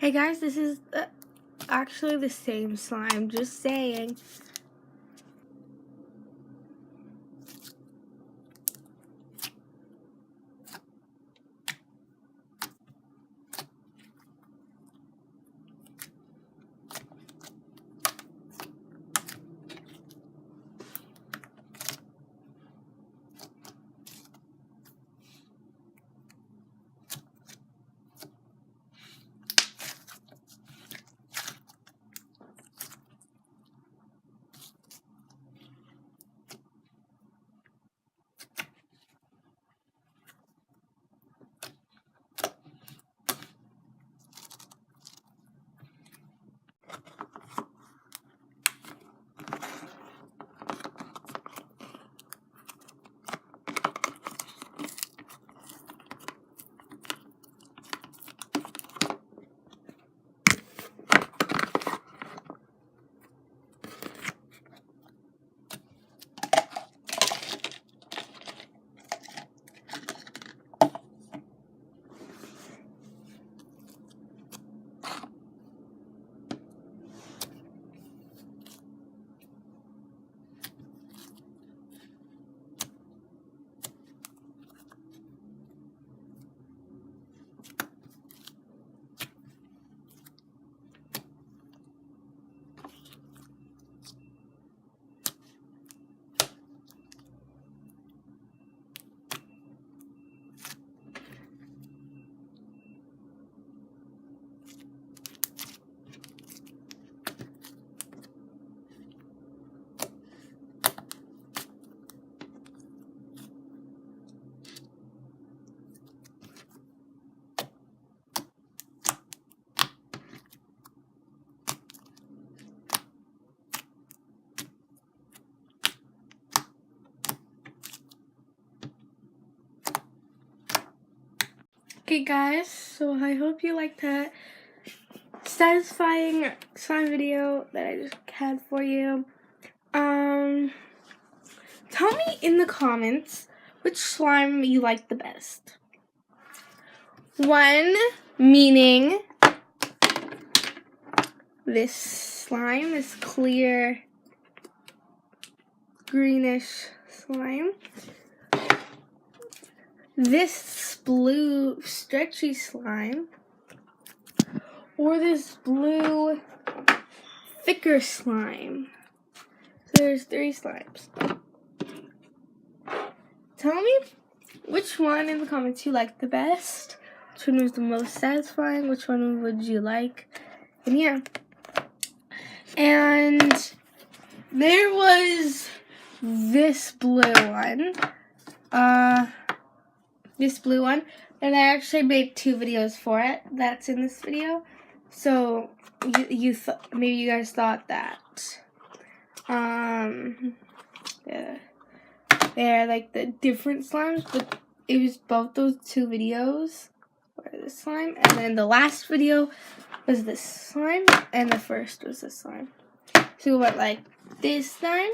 Hey guys, this is actually the same slime, just saying. Okay guys, so I hope you liked that satisfying slime video that I just had for you. Tell me in the comments which slime you like the best. 1 meaning this slime, this clear greenish slime. This blue stretchy slime, or this blue thicker slime. So there's 3 slimes. Tell me which one in the comments you like the best, which one was the most satisfying, which one would you like, and yeah. And there was this blue one. This blue one, and I actually made 2 videos for it. That's in this video. So maybe you guys thought that they're like the different slimes, but it was both those 2 videos for this slime, and then the last video was this slime, and the first was this slime. So we went like this slime,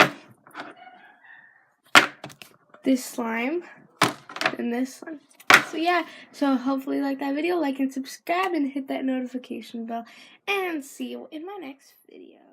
and this one. So yeah, so hopefully you like that video, like and subscribe, and hit that notification bell, and see you in my next video.